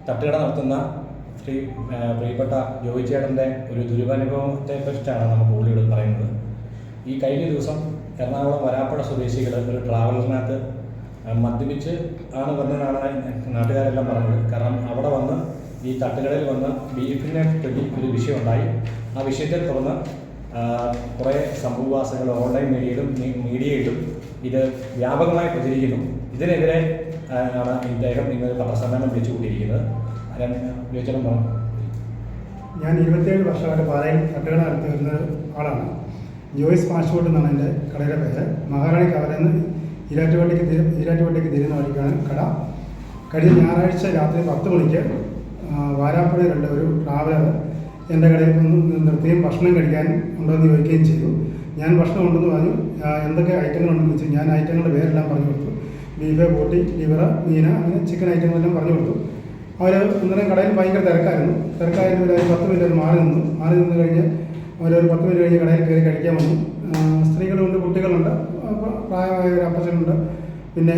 തട്ടുകട നടത്തുന്ന പ്രിയപ്പെട്ട ജോയി ചേട്ടൻ്റെ ഒരു ദുരനുഭവത്തെ പറ്റിയാണ് നമുക്ക് കൂടുതൽ പറയുന്നത്. ഈ കഴിഞ്ഞ ദിവസം എറണാകുളം വരാപ്പുഴ സ്വദേശികൾ ഒരു ട്രാവലറിനകത്ത് മദ്യപിച്ച് ആണ് വന്നതാണ് നാട്ടുകാരെല്ലാം പറഞ്ഞത്. കാരണം അവിടെ വന്ന് ഈ തട്ടുകടയിൽ വന്ന് ബീഫിനെ പറ്റി ഒരു വിഷയമുണ്ടായി. ആ വിഷയത്തെ തുടർന്ന് കുറേ സംഭവവാസങ്ങൾ ഓൺലൈൻ മീഡിയയിലും ഇത് വ്യാപകമായി പ്രചരിക്കുന്നു. ഇതിനെതിരെ ആണ് ഇദ്ദേഹം ഇന്ന് പത്രസമ്മേളനം വിളിച്ചു കൂട്ടിയിരിക്കുന്നത്. ചോദിച്ചാലും പറഞ്ഞു. ഞാൻ 27 വർഷമായിട്ട് പാലയിൽ തട്ടുകട നടത്തി വരുന്ന ആളാണ്. ജോയ്സ് ഫാസ്റ്റ് ഫുഡ് എന്നാണ് എൻ്റെ കടയുടെ പേര്. മഹാറാണി കവലയിൽ നിന്ന് ഈരാറ്റുപള്ളിക്ക് തിരിയുന്ന വഴിക്കാണ് കട. കഴിഞ്ഞ ഞായറാഴ്ച രാത്രി 10 മണിക്ക് വാരാപ്പുഴയിലുള്ള ഒരു ട്രാവലർ എൻ്റെ കടയിൽ നിർത്തുകയും ഭക്ഷണം കഴിക്കാൻ ഉണ്ടോയെന്ന് ചോദിക്കുകയും ചെയ്തു. ഞാൻ ഭക്ഷണം ഉണ്ടെന്ന് പറഞ്ഞു. എന്തൊക്കെ ഐറ്റങ്ങളുണ്ടെന്ന് വെച്ചാൽ ഞാൻ ഐറ്റങ്ങളുടെ പേരെല്ലാം പറഞ്ഞു കൊടുത്തു. ബീഫ്, പോട്ടി, ലിവർ, മീന, അങ്ങനെ ചിക്കൻ ഐറ്റങ്ങളെല്ലാം പറഞ്ഞു കൊടുത്തു. അവർ ഇന്നലെ കടയിൽ ഭയങ്കര തിരക്കായിരുന്നു. ഒരു 10 മിനിറ്റ് മാറി നിന്ന് കഴിഞ്ഞ് അവരൊരു 10 മിനിറ്റ് കഴിഞ്ഞ് കടയിൽ കയറി കഴിക്കാൻ വന്നു. സ്ത്രീകളുണ്ട്, കുട്ടികളുണ്ട്, പ്രായമായ ഒരു അപ്പച്ചനുണ്ട്, പിന്നെ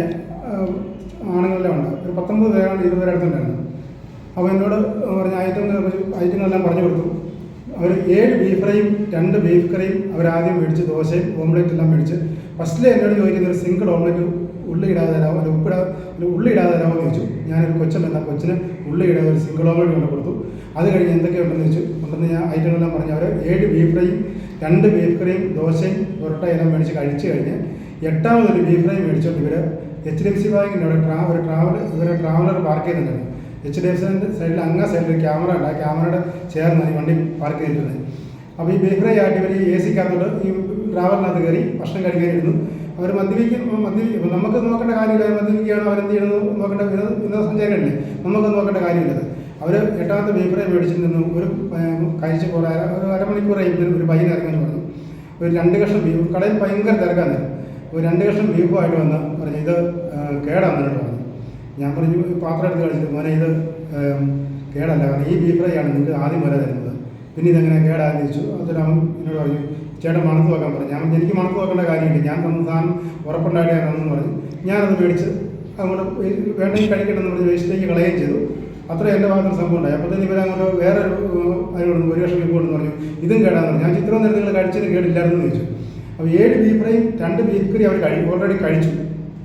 ആണുങ്ങളെല്ലാം ഉണ്ട്. ഒരു 19 പേരാണ് 20 പേരെ അടുത്തുണ്ടായിരുന്നു. അപ്പോൾ എന്നോട് പറഞ്ഞ ഐറ്റങ്ങളെല്ലാം പറഞ്ഞു കൊടുത്തു. അവർ 7 ബീഫ് ഫ്രൈയും 2 ബീഫ് കറിയും അവരാദ്യം മേടിച്ച്, ദോശയും ഓംലെറ്റ് എല്ലാം മേടിച്ച്. ഫസ്റ്റിൽ എന്നോട് ചോദിക്കുന്ന ഒരു സിംഗിൾ ഓംലെറ്റ് ഉള്ളി ഇടാതെ തരാമോ, ഉള്ളി ഇടാതെ തരാമോ എന്ന് ചോദിച്ചു. ഞാനൊരു കൊച്ചിന് ഉള്ളി ഇടാതെ ഒരു സിംഗിൾ ഓംലെറ്റ് കൊണ്ട് കൊടുത്തു. അത് കഴിഞ്ഞ് എന്തൊക്കെയുണ്ടെന്ന് ചോദിച്ചു. ഉണ്ടെന്ന് ഞാൻ ഐറ്റങ്ങളെല്ലാം പറഞ്ഞു. അവർ 7 ബീഫ് ഫ്രൈയും 2 ബീഫ് കറിയും ദോശയും പൊറോട്ട എല്ലാം മേടിച്ച് കഴിച്ച് കഴിഞ്ഞ് 8ാമതൊരു ബീഫ് ഫ്രൈ മേടിച്ചോണ്ട് ഇവർ HDFC ബാങ്കിൻ്റെ അവിടെ ഇവരെ ട്രാവലർ പാർക്ക് ചെയ്തിട്ടുണ്ടായിരുന്നു. HDFC സൈഡിൽ അങ്ങേ സൈഡിൽ ക്യാമറ ഉണ്ട്. ആ ക്യാമറയുടെ ചേർന്ന് ഈ വണ്ടി പാർക്ക് ചെയ്തിട്ടുണ്ട്. അപ്പോൾ ഈ ബീഫ് ഫ്രൈ ആയിട്ട് ഇവർ AC ക്കകത്തോട്ട് ഈ ട്രാവലിനകത്ത് കയറി ഭക്ഷണം കഴിക്കാനിരുന്നു. അവർ നമുക്ക് നോക്കേണ്ട കാര്യമില്ല. മദ്യപിക്കുകയാണ് അവരെന്ത് ചെയ്യണമെന്ന് നോക്കേണ്ട വിനോദസഞ്ചാരികളല്ലേ, നമുക്ക് നോക്കേണ്ട കാര്യമില്ലത്. അവർ 8ാമത്തെ ബീഫ് ഫ്രൈ മേടിച്ചിട്ട് നിന്നു. ഒരു കഴിച്ച് ഒരു അരമണിക്കൂറായി ഒരു പയ്യൻ ഇറങ്ങുമെന്ന് പറഞ്ഞു. ഒരു 2 കഷ്ണം ബീഫ്, കടയിൽ ഭയങ്കര തിരക്കാണ്. ഒരു 2 കഷ്ണം ബീഫുമായിട്ട് വന്ന് പറഞ്ഞു ഇത് കേടാണെന്ന് പറഞ്ഞു. ഞാൻ പറഞ്ഞു പാത്രം എടുത്ത് കളിച്ചിട്ട്, മോനെ ഇത് കേടല്ല, കാരണം ഈ ബീഫ് ഫ്രൈ ആണ് നിങ്ങൾക്ക് ആദ്യം വരെ തരുന്നത്, പിന്നെ ഇതെങ്ങനെ കേടാന്ന് ചോദിച്ചു. അതിന് അവൻ എന്നോട് പറഞ്ഞു ചേട്ടൻ മണത്ത് നോക്കാൻ പറഞ്ഞു. ഞാൻ എനിക്ക് മണത്ത് നോക്കേണ്ട കാര്യമില്ല, ഞാൻ തന്ന സാധനം ഉറപ്പുണ്ടായിട്ട് ഞാൻ തന്നെന്ന് പറഞ്ഞു. ഞാനത് മേടിച്ച് അങ്ങോട്ട് വേണ്ടെങ്കിൽ കഴിക്കണമെന്ന് പറഞ്ഞ് വേസ്റ്റിലേക്ക് കളയുകയും ചെയ്തു. അത്ര എൻ്റെ ഭാഗത്തിന് സംഭവം ഉണ്ടായി. അപ്പോൾ തന്നെ ഇവരങ്ങോട്ട് വേറെ അതിനോട് 1 കഷ്ണം ബീഫ് കൊണ്ടെന്ന് പറഞ്ഞു. ഇതും കേടാന്ന് പറഞ്ഞു. ഞാൻ ചിത്രം നേരത്തെ നിങ്ങൾ കഴിച്ചതിന് കേടില്ലായിരുന്നു ചോദിച്ചു. അപ്പോൾ 7 ബീഫ് ഫ്രൈയും 2 ബീഫ് കറി അവർ ഓൾറെഡി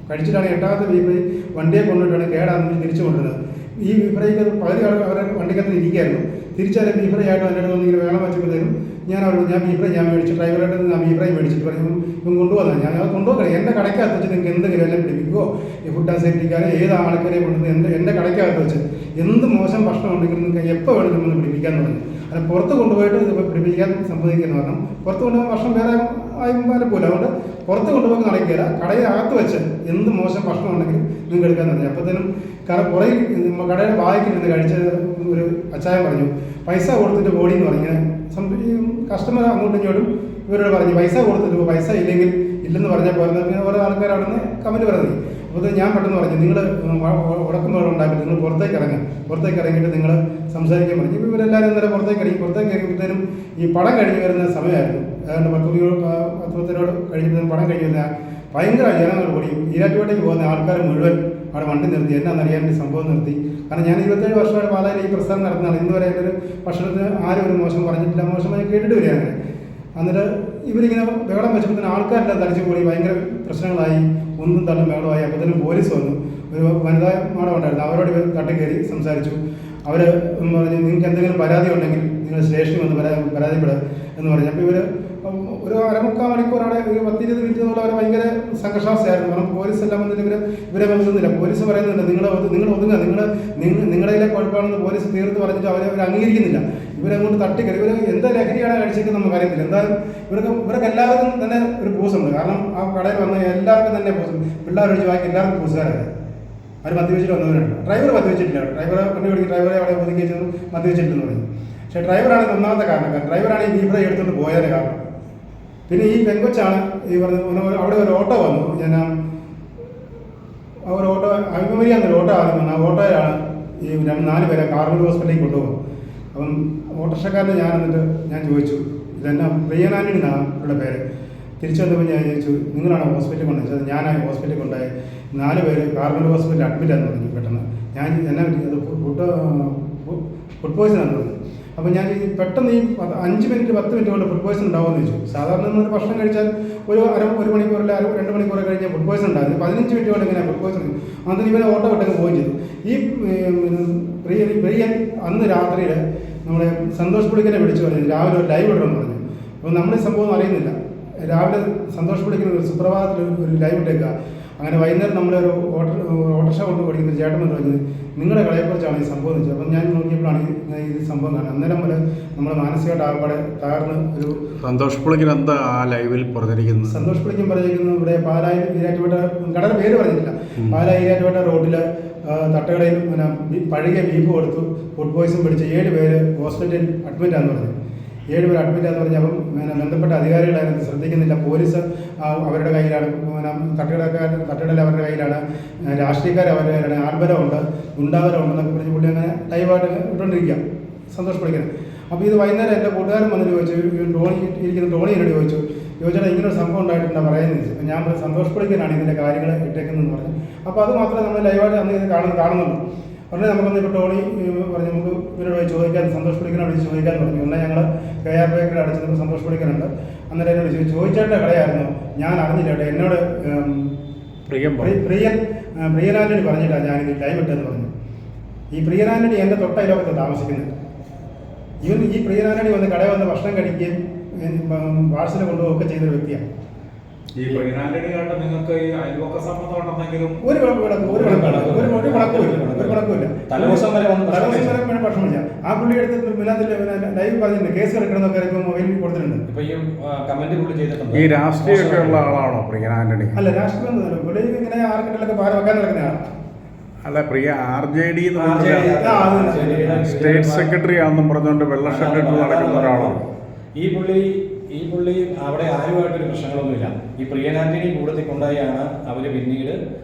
കഴിച്ചിട്ടാണ് 8ാമത്തെ ബീഫ് ഫ്രൈ വണ്ടിയെ കൊണ്ടിട്ടാണ് കേടാണെന്ന് തിരിച്ചു കൊണ്ടുവരുന്നത്. ഈ ബീഫ് ഫ്രൈക്ക് പകുതി അവരെ വണ്ടിക്കകത്ത് ഇരിക്കുകയായിരുന്നു. തിരിച്ചാലും ബീഫ് ഫ്രൈ ആയിട്ട് എൻ്റെ വന്നിങ്ങനെ വേളം വെച്ചപ്പോഴത്തേനും ഞാൻ ബീഫ് ഫ്രൈ ഞാൻ മേടിച്ചു. ഡ്രൈവറായിട്ട് ഞാൻ ബീഫ് ഫ്രൈ മേടിച്ചിട്ട് പറഞ്ഞു ഇപ്പം കൊണ്ടുപോകാൻ. ഞാൻ അത് കൊണ്ടുപോകണം. എൻ്റെ കടയ്ക്കകത്ത് വെച്ച് നിങ്ങൾക്ക് എന്തെങ്കിലും എല്ലാം പിടിപ്പിക്കുമോ, ഈ ഫുഡ് ആൻഡ് സേഫ്റ്റിക്കാരെ ഏത് ആൾക്കാരെ കൊണ്ടുവന്ന് എൻ്റെ കടയ്ക്കകത്ത് വെച്ച് എന്ത് മോശം ഭക്ഷണം ഉണ്ടെങ്കിലും നിങ്ങൾക്ക് എപ്പോൾ വേണമെങ്കിലും ഒന്ന് പിടിപ്പിക്കാമെന്ന് പറഞ്ഞു. അത് പുറത്ത് കൊണ്ടുപോയിട്ട് ഇത് പിടിപ്പിക്കാൻ സംഭവിക്കുന്നു. കാരണം പുറത്ത് കൊണ്ടുപോകാൻ ഭക്ഷണം വേറെ ആയിമാരെ പോലും. അതുകൊണ്ട് പുറത്ത് കൊണ്ടുപോയി നടക്കില്ല, കടയിലകത്ത് വെച്ച് എന്ത് മോശം ഭക്ഷണം ഉണ്ടെങ്കിലും നിങ്ങൾക്ക് എടുക്കാൻ പറഞ്ഞു. അപ്പോഴത്തേനും പുറകിൽ കടയുടെ ബാഗിലിരുന്ന് കഴിച്ച ഒരു അച്ചായൻ പറഞ്ഞു പൈസ കൊടുത്തിട്ട് ബോഡി എന്ന് പറഞ്ഞു. കസ്റ്റമർ അങ്ങോട്ടും ഇങ്ങോട്ടും ഇവരോട് പറഞ്ഞു പൈസ കൊടുത്തിട്ട് പൈസ ഇല്ലെന്ന് പറഞ്ഞാൽ പോരുന്ന ഓരോ ആൾക്കാർ അവിടെ നിന്ന് കമൻറ്റ് പറഞ്ഞു. അപ്പോൾ ഞാൻ പെട്ടെന്ന് പറഞ്ഞു നിങ്ങൾ ഉടക്കുമ്പോൾ ഉണ്ടാക്കിയിട്ട് നിങ്ങൾ പുറത്തേക്ക് ഇറങ്ങിയിട്ട് നിങ്ങൾ സംസാരിക്കാൻ പറഞ്ഞു. ഇപ്പോൾ ഇവരെല്ലാവരും ഇന്നലെ പുറത്തേക്ക് ഇറങ്ങിയപ്പോഴത്തേനും ഈ പടം കഴിഞ്ഞ് വരുന്ന സമയമായിരുന്നു. ഏതാണ്ട് 10 കഴിഞ്ഞപ്പോഴത്തേനും പടം കഴിഞ്ഞ് വരുന്ന ഭയങ്കര ജനങ്ങൾ കൂടി ഈരാറ്റുപേട്ടയ്ക്ക് പോകുന്ന ആൾക്കാർ മുഴുവൻ അവിടെ വണ്ടി നിർത്തി. എന്നാണെന്നറിയാൻ വേണ്ടി സംഭവം നിർത്തി. കാരണം ഞാൻ 27 വർഷമായിട്ട് പാലായിൽ ഈ പ്രസ്ഥാനം നടത്തുന്നതാണ്. ഇന്ന് വരെ ഒരു ഭക്ഷണത്തിന് ആരും ഒരു മോശം പറഞ്ഞിട്ടില്ല, മോശമായി കേട്ടിട്ട് വരികയാണ്. എന്നിട്ട് ഇവരിങ്ങനെ ബഹളം വെച്ചപ്പോഴത്തേനും ആൾക്കാരെല്ലാം തടിച്ചു കൂടി ഭയങ്കര പ്രശ്നങ്ങളായി, ഒന്നും തള്ളും ബഹളമായി. അപ്പോഴത്തേനും പോലീസ് വന്നു. ഒരു വനിതാ മാഡം ഉണ്ടായിരുന്നു. അവരോട് ഇവർ തട്ടിക്കയറി സംസാരിച്ചു. അവർ പറഞ്ഞു നിങ്ങൾക്ക് എന്തെങ്കിലും പരാതി ഉണ്ടെങ്കിൽ നിങ്ങൾ സ്റ്റേഷനിൽ വന്ന് പരാതിപ്പെടുക എന്ന് പറഞ്ഞു. അപ്പോൾ ഇവർ ഒരു 1/4 മണിക്കൂർ അവിടെ ഒരു 10-20 മിനിറ്റ് അവർ ഭയങ്കര സംഘർഷാവസ്ഥയായിരുന്നു. കാരണം പോലീസ് എല്ലാം വന്നിട്ട് ഇവരെ വന്നില്ല. പോലീസ് പറയുന്നുണ്ട് നിങ്ങൾ ഒതുങ്ങുക, നിങ്ങളുടെ കുഴപ്പമാണെന്ന് പോലീസ് തീർത്ത് പറഞ്ഞിട്ട് അവർ അംഗീകരിക്കുന്നില്ല. ഇവരങ്ങോട്ട് തട്ടിക്കറി. ഇവർ എന്താ ലഹരിയാണ് കഴിച്ചിരിക്കുന്നത് നമുക്ക് അറിയത്തില്ല. എന്തായാലും ഇവർക്ക് എല്ലാവർക്കും തന്നെ ഒരു പൂസുണ്ട്. കാരണം ആ കടയിൽ വന്ന എല്ലാവർക്കും തന്നെ പൂസും. പിള്ളേരൊഴിച്ച് ബാക്കി എല്ലാവർക്കും പൂസുകാരായിരുന്നു. അവർ മദ്യപിച്ചിട്ട് വന്നവരുണ്ട്. ഡ്രൈവർ മദ്യപിച്ചിട്ടില്ല. വണ്ടി ഓടിക്കും ഡ്രൈവറെ അവിടെ ഒതുക്കി വെച്ചത് മദ്യപിച്ചിട്ടില്ലെന്ന് പറഞ്ഞു. പക്ഷേ ഡ്രൈവറാണ് ഒന്നാമത്തെ കാരണക്കാരൻ. ഡ്രൈവറാണ് ഈ ബീഫ് ഫ്രൈ എടുത്തുകൊണ്ട് പോയതിന് കാരണം. പിന്നെ ഈ പെങ്കൊച്ചാണ് ഈ പറഞ്ഞ അവിടെ ഒരു ഓട്ടോ വന്നു. ഒരു ഓട്ടോ അഭിമുഖീകരിക്കാന്നൊരു ഓട്ടോ ആദ്യം വന്നു. ആ ഓട്ടോയിലാണ് ഈ 4 പേരെ കാർമൽ ഹോസ്പിറ്റലിലേക്ക് കൊണ്ടുപോകും. അപ്പം ഓട്ടോറിക്ഷക്കാരനെ ഞാൻ ചോദിച്ചു ഇതെന്നാ പ്രിയനാനി എന്നാണ് അവരുടെ പേര്. തിരിച്ചു വന്നപ്പോൾ ഞാൻ ചോദിച്ചു നിങ്ങളാണ് ഹോസ്പിറ്റലിൽ കൊണ്ടുപോയത്? ഞാനാണ് ഹോസ്പിറ്റലിൽ കൊണ്ടുപോയത്. 4 പേര് കാർമൽ ഹോസ്പിറ്റലിൽ അഡ്മിറ്റാന്ന് പറഞ്ഞു. പെട്ടെന്ന് ഞാൻ എന്നെ അത് ഫുഡ് പോയ്സൺ ആണ് പറഞ്ഞത്. അപ്പോൾ ഞാൻ ഈ പെട്ടെന്ന് ഈ 5 മിനിറ്റ് 10 മിനിറ്റ് കൊണ്ട് ഫുഡ് പോയ്സൺ ഉണ്ടാവുമെന്ന് ചോദിച്ചു. സാധാരണ നമ്മൾ ഭക്ഷണം കഴിച്ചാൽ ഒരു മണിക്കൂറിൽ 2 മണിക്കൂർ കഴിഞ്ഞാൽ ഫുഡ് പോയ്സൺ ഉണ്ടായിരുന്നു. 15 മിനിറ്റ് കൊണ്ട് ഇങ്ങനെ ഫുഡ് പോയ്സൺ. അതിന് ഇവനെ ഓട്ടോ വിട്ടങ്ങ് പോവുകയും ചെയ്തു. ഈ പ്രിയൻ അന്ന് രാത്രിയിൽ നമ്മുടെ സന്തോഷ് പുളിക്കനെ വിളിച്ചു പറഞ്ഞു രാവിലെ ഒരു ലൈവ് ഇടണമെന്ന് പറഞ്ഞു. അപ്പോൾ നമ്മൾ ഈ സംഭവം അറിയുന്നില്ല. രാവിലെ സന്തോഷ് പുളിക്കന് ഒരു സുപ്രഭാതത്തിൽ ഒരു ലൈവ് ഇട്ടേക്കുക. അങ്ങനെ വൈകുന്നേരം നമ്മളൊരു ഓട്ടോറിക്ഷ കൊണ്ട് ഓടിക്കുന്ന ചേട്ടൻ എന്ന് പറഞ്ഞത് നിങ്ങളുടെ കളയെക്കുറിച്ചാണ് ഈ സംഭവം എന്ന് വെച്ചത്. അപ്പം ഞാൻ നോക്കിയപ്പോഴാണ് ഇത് സംഭവം കാണുന്നത്. അന്നേരം മുതൽ നമ്മൾ മാനസികമായിട്ട് ആകപ്പാടെ തകർന്ന് ഒരു സന്തോഷ് പുളിക്കൻ എന്താ ആ ലൈവിൽ പറഞ്ഞിരിക്കുന്നത്? സന്തോഷ് പുളിക്കൻ പറഞ്ഞിരിക്കുന്നത് ഇവിടെ പാലായി ഈരാറ്റുപേട്ട കടയുടെ പേര് പറഞ്ഞിട്ടില്ല. പാലായി ഈരാറ്റുപേട്ട റോഡിൽ തട്ടുകടയിൽ പിന്നെ പഴകിയ ബീഫ് കൊടുത്തു ഫുഡ് പോയ്സൺ പിടിച്ച് 7 പേര് ഹോസ്പിറ്റലിൽ അഡ്മിറ്റാന്ന് പറഞ്ഞു. 7 പേര് അഡ്മിറ്റാന്ന് പറഞ്ഞ് അപ്പം പിന്നെ ബന്ധപ്പെട്ട അധികാരികൾ അതിനകത്ത് ശ്രദ്ധിക്കുന്നില്ല. പോലീസ് അവരുടെ കയ്യിലാണ്, പിന്നെ തട്ടുകടയിൽ അവരുടെ കയ്യിലാണ്, രാഷ്ട്രീയക്കാർ അവരുടെ കയ്യിലാണ്, ആൾബലമുണ്ട്, ഗുണ്ടാബലമുണ്ടെന്നൊക്കെ പറഞ്ഞ് പുള്ളി അങ്ങനെ ലൈവായിട്ട് ഇട്ടുകൊണ്ടിരിക്കുക സന്തോഷ് പുളിക്കൻ. അപ്പോൾ ഇത് വൈകുന്നേരം എൻ്റെ കൂട്ടുകാരൻ വന്ന് ചോദിച്ചു, ടോണി എന്നോട് ചോദിച്ചാൽ ഇങ്ങനെ ഒരു സംഭവം ഉണ്ടായിട്ടുണ്ടാ പറയുന്നത്. അപ്പോൾ ഞാൻ സന്തോഷ് പുളിക്കനാണ് ഇതിൻ്റെ കാര്യങ്ങൾ ഇട്ടേക്കുന്നതെന്ന് പറഞ്ഞു. അപ്പോൾ അത് മാത്രമേ നമ്മൾ ലൈവായിട്ട് അന്ന് ഇത് കാണുന്നുള്ളൂ. ഉടനെ നമുക്കൊന്ന് ഇപ്പോൾ ടോണി പറഞ്ഞ് നമുക്ക് ഇവരോട് ചോദിക്കാൻ, സന്തോഷ് പുളിക്കനെ വിളിച്ച് ചോദിക്കാൻ പറഞ്ഞു. ഉടനെ ഞങ്ങൾ KR ബേക്കറി അടിച്ചപ്പോൾ സന്തോഷ് പുളിക്കനുണ്ട്. അന്നേരം എന്നോട് ചോദിച്ചേട്ടൻ്റെ കടയായിരുന്നു, ഞാൻ അറിഞ്ഞില്ല കേട്ടോ. എന്നോട് പ്രിയനാന്റണി പറഞ്ഞിട്ടാണ് ഞാനിത് ലൈവ് ഇട്ടെന്ന് പറഞ്ഞു. ഈ പ്രിയനാന്റണി എൻ്റെ തൊട്ടയിലൊക്കെ താമസിക്കുന്നുണ്ട്. ഈ പ്രിയനാന്റണി വന്ന് കടയിൽ വന്ന് ഭക്ഷണം കഴിക്കുകയും പാഴ്സൽ കൊണ്ടുപോവുകയൊക്കെ ചെയ്തൊരു വ്യക്തിയാണ്. ഈ പ്രിയനാന്റണിയായിട്ട് നിങ്ങൾക്ക് ഈ അയൽവക്ക സംബന്ധം ഉണ്ടെന്നെങ്കിലും ഒരു കുഴപ്പമില്ല. തലേദിവസം വരെ ഭക്ഷണം കഴിച്ചാൽ ആ പുള്ളി എടുത്ത് ലൈവ് പറഞ്ഞിട്ടുണ്ട്. കേസ് എടുക്കണമെന്നൊക്കെ ഇപ്പോൾ മൊബൈലിൽ കൊടുത്തിട്ടുണ്ട്. ഇപ്പൊ ഈ കമന്റ് പുള്ളി ചെയ്തിട്ടുണ്ട്. ഈ രാഷ്ട്രീയമൊക്കെ ഉള്ള ആളാണോ പ്രിയനാന്റണി? അല്ല, രാഷ്ട്രീയം പുള്ളി ഇങ്ങനെ ആർക്കെട്ടിലൊക്കെ പാര വെക്കാൻ നടക്കുന്നതാണ്. അല്ല, പ്രിയ RJD സ്റ്റേറ്റ് സെക്രട്ടറി ആണെന്നും പറഞ്ഞുകൊണ്ട് വെള്ള ഷർട്ട് ഇട്ട് നടക്കുന്ന ഒരാളാണ്. ഈ പുള്ളി അവിടെ ആരുമായിട്ടൊരു പ്രശ്നങ്ങളൊന്നുമില്ല. ഈ പ്രിയനാന്റണി കൂടുതൽ കൊണ്ടായാണ് അവര് പിന്നീട്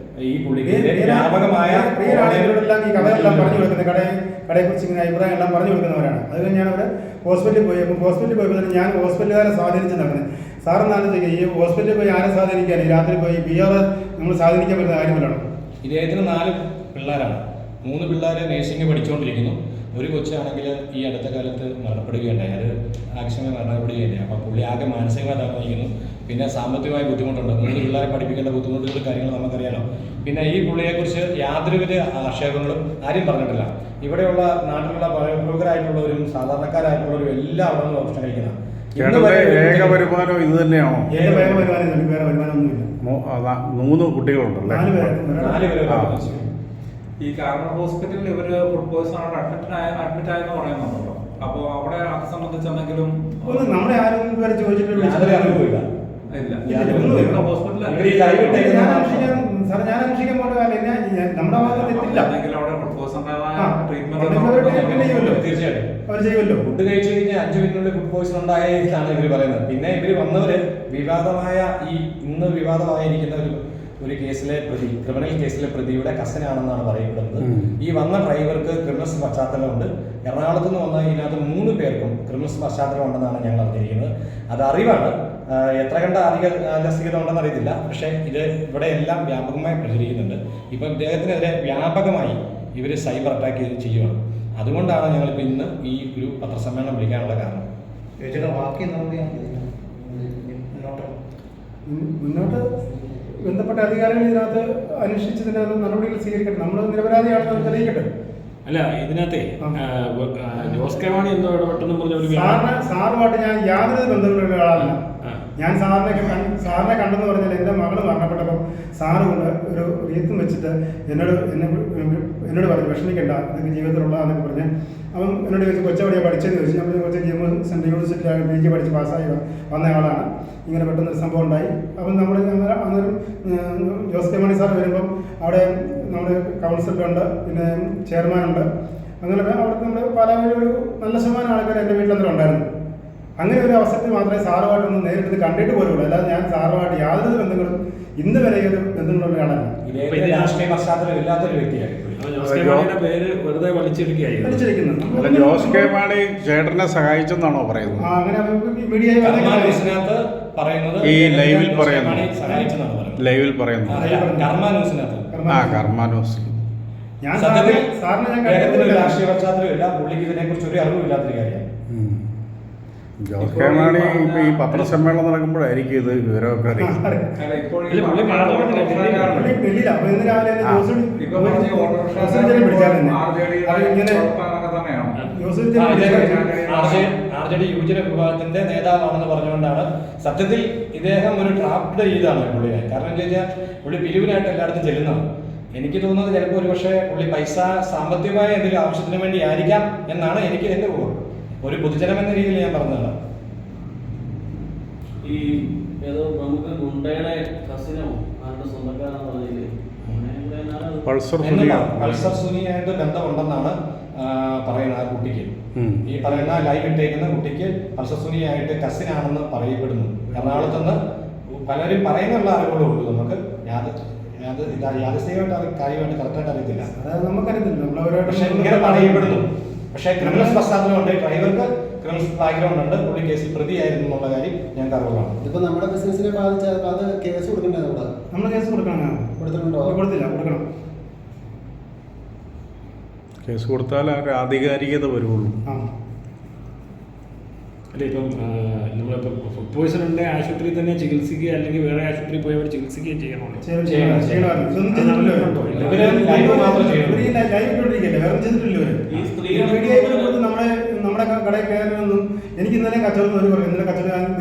ഈ പുള്ളിക്ക് വ്യാപകമായ പ്രിയനാന്റണിയോടെല്ലാം ഈ കഥകളെല്ലാം പറഞ്ഞു കൊടുക്കുന്നത്, കടയെക്കുറിച്ച് ഇങ്ങനെ അഭിപ്രായം എല്ലാം പറഞ്ഞു കൊടുക്കുന്നവരാണ്. അത് കഴിഞ്ഞാണ് അവർ ഹോസ്പിറ്റലിൽ പോയി. അപ്പം ഹോസ്പിറ്റലിൽ പോയപ്പോൾ ഞാൻ ഹോസ്പിറ്റലുകാരെ സ്വാധീനിച്ച് നടക്കുന്നത്. സാറെന്ന് ആലോചിക്കുക, ഈ ഹോസ്പിറ്റലിൽ പോയി ആരെ സ്വാധീനിക്കാൻ, ഈ രാത്രി പോയി PR നമ്മൾ സ്വാധീനിക്കാൻ പറ്റുന്ന കാര്യങ്ങളാണ്. ഇദ്ദേഹത്തിന് 4 പിള്ളേരാണ്. 3 പിള്ളേർ നേഴ്സിംഗ് പഠിച്ചുകൊണ്ടിരിക്കുന്നു. ഒരു കൊച്ചാണെങ്കിൽ ഈ അടുത്ത കാലത്ത് മരണപ്പെടുകയുണ്ടായി. അത് ആക്സിഡന്റ് മരണപ്പെടുകയുണ്ടായി. അപ്പോൾ പുള്ളി ആകെ മാനസികമായി തകർന്നിരിക്കുന്നു. പിന്നെ സാമ്പത്തികമായ ബുദ്ധിമുട്ടുണ്ട്. 3 പിള്ളേരെ പഠിപ്പിക്കേണ്ട ബുദ്ധിമുട്ടുകൾ കാര്യങ്ങൾ നമുക്കറിയാലോ. പിന്നെ ഈ പുള്ളിയെക്കുറിച്ച് യാതൊരുവിധ ആക്ഷേപങ്ങളും ആരും പറഞ്ഞിട്ടില്ല. ഇവിടെയുള്ള നാട്ടിലുള്ള പ്രമുഖരായിട്ടുള്ളവരും സാധാരണക്കാരായിട്ടുള്ളവരും എല്ലാം അവിടെ നിന്ന് ഭക്ഷണം കഴിക്കണം. ഏക വരുമാനം ഇത് തന്നെയാണോ? വേറെ വരുമാനമൊന്നുമില്ല. 3 കുട്ടികളുണ്ടല്ലേ? 4 പേര്. ഈ കാർമൽ ഹോസ്പിറ്റലിൽ ഇവര് ഫുഡ് പോയ്സൺ അഡ്മിറ്റ് ആയെന്ന് പറയുന്നുണ്ടല്ലോ. അപ്പോൾ അവിടെ അത് സംബന്ധിച്ച് എന്തെങ്കിലും നമ്മളെ ആരും ഇതുവരെ ചോദിച്ചിട്ടില്ല. ഇല്ല. സാറേ, ഞാൻ അന്വേഷിക്കാൻ പോകേണ്ട കാര്യം നമ്മുടെ ഭാഗത്ത് തെറ്റില്ല. തീർച്ചയായിട്ടും അവർ ചെയ്യുമല്ലോ. ഫുഡ് കഴിച്ചു കഴിഞ്ഞാൽ 5 മിനിറ്റിനുള്ളിൽ ഫുഡ് പോയ്സൺ ഉണ്ടായെന്നാണ് ഇവർ പറയുന്നത്. പിന്നെ ഇവർ വന്നവര് ഇന്ന് വിവാദമായിരിക്കുന്ന ഒരു കേസിലെ പ്രതി, ക്രിമിനൽ കേസിലെ പ്രതിയുടെ കസിനാണെന്നാണ് പറയപ്പെടുന്നത്. ഈ വന്ന ഡ്രൈവർക്ക് ക്രിമിനൽ പശ്ചാത്തലമുണ്ട്. എറണാകുളത്ത് നിന്ന് വന്ന ഇതിനകത്ത് 3 പേർക്കും ക്രിമിനൽ പശ്ചാത്തലം ഉണ്ടെന്നാണ് ഞങ്ങൾ അറിഞ്ഞിരിക്കുന്നത്. അത് അറിവാണ്. എത്ര കണ്ട ആധികാരികത ഉണ്ടെന്ന് അറിയത്തില്ല. പക്ഷേ ഇത് ഇവിടെ എല്ലാം വ്യാപകമായി പ്രചരിക്കുന്നുണ്ട്. ഇപ്പം ഇദ്ദേഹത്തിനെതിരെ വ്യാപകമായി ഇവർ സൈബർ അറ്റാക്ക് ചെയ്യുകയാണ്. അതുകൊണ്ടാണ് ഞങ്ങളിപ്പോൾ ഇന്ന് ഈ ഒരു പത്രസമ്മേളനം വിളിക്കാനുള്ള കാരണം. മുന്നോട്ട് ബന്ധപ്പെട്ട അധികാരികൾ ഇതിനകത്ത് അന്വേഷിച്ചതിന് നടപടികൾ സ്വീകരിക്കട്ടെ. നമ്മൾ നിരപരാധിയാണെന്ന് തെളിയിക്കട്ടെ. അല്ല, ഇതിനകത്തെ ജോസ് കെ മാണി എന്തോ ഇടപെട്ടെന്ന് പറഞ്ഞ ഒരു സാറുമായിട്ട് ഞാൻ യാതൊരു ബന്ധമുള്ള ആളല്ല. ഞാൻ സാറിനെ കണ്ടെന്ന് പറഞ്ഞാൽ എൻ്റെ മകള് മരണപ്പെട്ടപ്പോൾ സാറ് കൊണ്ട് ഒരു റീത്തും വെച്ചിട്ട് എന്നോട് പറഞ്ഞു വിഷമിക്കണ്ട, ഇതൊക്കെ ജീവിതത്തിലുള്ളതാണെന്നൊക്കെ പറഞ്ഞ് അവൻ എന്നോട് ചോദിച്ചു കൊച്ചെവിടെയാണ് പഠിച്ചതെന്ന് ചോദിച്ചു. നമ്മൾ കൊച്ചു സെൻട്രൽ യൂണിവേഴ്സിറ്റിയാണ് PG പഠിച്ച് പാസ്സായി വന്ന ആളാണ്. ഇങ്ങനെ പെട്ടെന്നൊരു സംഭവം ഉണ്ടായി. അപ്പം നമ്മൾ അന്നേരം ജോസ് കെ മാണി സാർ വരുമ്പം അവിടെ നമ്മുടെ കൗൺസിലറുണ്ട്, പിന്നെ ചെയർമാനുണ്ട്. അങ്ങനെ അവിടുത്തെ നമ്മുടെ പാലായിൽ ഒരു നല്ല ശതമാനം ആൾക്കാർ എൻ്റെ വീട്ടിലന്തരം ഉണ്ടായിരുന്നു. അങ്ങനെ ഒരു അവസരത്തിൽ മാത്രമേ സാറുമായിട്ടൊന്ന് നേരിട്ട് കണ്ടിട്ട് പോലുള്ളൂ. അല്ലാതെ ഞാൻ സാറുമായിട്ട് യാതൊരു ബന്ധങ്ങളും ഇന്ന് വരെ ഒരു ബന്ധങ്ങളുള്ള ആളല്ല. രാഷ്ട്രീയ പശ്ചാത്തലം ഇല്ലാത്തൊരു വ്യക്തിയാണ് പേര് വെറുതെ വലിച്ചിരിക്കുന്നു. ജോസ് കെ മാണി ചേട്ടനെ സഹായിച്ചെന്നാണോ പറയുന്നത്? ഈ ലൈവിൽ പറയുന്നു. കർമ്മ ന്യൂസ്. ഞാൻ സത്യത്തിൽ സാറിനെ ഞാൻ അദ്ദേഹത്തിന് ഒരു കണ്ടിട്ടില്ല. രാഷ്ട്രീയ പശ്ചാത്തലമില്ല, പുള്ളിക്ക് ഇതിനെക്കുറിച്ച് ഒരു അറിവില്ലാത്തൊരു കാര്യമാണ്. ജോസ് കെ മാണി ഇപ്പൊ ഈ പത്രസമ്മേളനം നടക്കുമ്പോഴായിരിക്കും ഇത് വിവരമൊക്കെ അറിയുന്നത്. അല്ല, ഇപ്പോൾ ഈ ഇല്ല, പുള്ളി പാർലമെന്റിലെ ഓട്ടോറിക്ഷക്കാരനല്ലേ? പുള്ളി ഡൽഹിയിലാ. അപ്പൊ ഇന്ന് രാവിലെ തന്നെ ആ. ജോസ് ഇപ്പൊ പറഞ്ഞ ഈ ജോസിനെ വിളിച്ചാൽ തന്നെ. അത് ഇങ്ങനെ പ്രവർത്തനമൊക്കെ തന്നെയാണ്. ജോസിനെ ആ, ഇദ്ദേഹം വിളിച്ചാൽ RJD യുവജന വിഭാഗത്തിന്റെ നേതാവാണെന്ന് പറഞ്ഞുകൊണ്ടാണ് സത്യത്തിൽ ഇദ്ദേഹം ഒരു ട്രാപ്ഡ് ചെയ്താണ് പുള്ളിയെ. കാരണം എന്താ വെച്ചാൽ പുള്ളി പിരിവിനായിട്ട് എല്ലായിടത്തും ചെല്ലുന്നതാണ്. എനിക്ക് തോന്നുന്നത് ചിലപ്പോൾ ഒരു പക്ഷേ പുള്ളി പൈസ സാമ്പത്തികമായ എന്തെങ്കിലും ആവശ്യത്തിന് വേണ്ടി ആയിരിക്കാം എന്നാണ് എനിക്ക് എൻ്റെ ഊഹം. ഒരു പൊതുജനം എന്ന രീതിയിൽ ഞാൻ പറഞ്ഞതാണ്. ഈ ഏതോ നമുക്ക് ഗുണ്ടയുടെ കസിനോ ആരുടെ സ്വന്തക്കാരെന്ന് പറഞ്ഞില്ലേ പൾസർ എന്നല്ല, സുനിയ. പൾസർ സുനിയായിട്ട് ബന്ധമുണ്ടെന്നാണ് പറയുന്നത് ആ കുട്ടിക്ക്. ഉം. ഈ പറയുന്ന ലൈവ് ഇട്ടേക്കുന്ന കുട്ടിക്ക് പൾസർ സുനിയായിട്ട് കസിനാണെന്ന് പറയപ്പെടുന്നു. എറണാകുളത്ത് നിന്ന് പലരും പറയുന്നുള്ള അറിവുകളേ ഉള്ളൂ. നമുക്ക് യാദൃശ്ചികമായിട്ട് കാര്യമായിട്ട് കറക്റ്റായിട്ട് അറിയത്തില്ല. അതായത് നമുക്കറിയത്തില്ല. നമ്മളവരോട് പക്ഷെ ഇങ്ങനെ പറയപ്പെടുന്നു. പക്ഷേ ക്രിമിനൽ പശ്ചാത്തലമുണ്ട്, ഡ്രൈവർക്ക് ക്രിമിനൽ ബാക്ക്ഗ്രൗണ്ട് ഉണ്ട്, പുള്ളി കേസിൽ പ്രതിയായിരുന്നു എന്നുള്ള കാര്യം ഞങ്ങൾക്ക് അറിവുള്ളതാണ്. ഇതിപ്പോ നമ്മുടെ ബിസിനസിനെ ബാധിച്ചാൽ അത് കേസ് കൊടുക്കണ്ടേ നമ്മുടെ? നമ്മൾ കേസ് കൊടുക്കണം. കൊടുത്തിട്ടുണ്ടോ? കൊടുത്തില്ല, കൊടുക്കണം. കേസ് കൊടുത്താൽ ആ ഒരു ആധികാരികത വരുള്ളൂ. ആ. അല്ല, ഇപ്പം നമ്മളിപ്പം ഫുഡ് പോയിസൺ ഉണ്ടെങ്കിൽ ആശുപത്രിയിൽ തന്നെ ചികിത്സിക്കുക, അല്ലെങ്കിൽ വേറെ ആശുപത്രിയിൽ പോയി അവർ ചികിത്സിക്കുകയും ചെയ്യണമല്ലോ. ചെയ്യണമായിരുന്നു. ഇതൊന്നും ചെയ്തിട്ടില്ലല്ലോ. ഇവര് ലൈവ് മാത്രം ചെയ്യുന്നു. ഇവര് ഈ ലൈവ് ഇട്ടോണ്ടിരിക്കല്ലേ, വേറെ ചെയ്തിട്ടില്ല ഇവര്. ഈ സ്ത്രീകളെ മീഡിയ നമ്മുടെ കടയിൽ കയറുന്നൊന്നും എനിക്ക് ഇന്നലെ കച്ചവടം ഒരു പറയും. ഇന്നലെ കച്ചവടം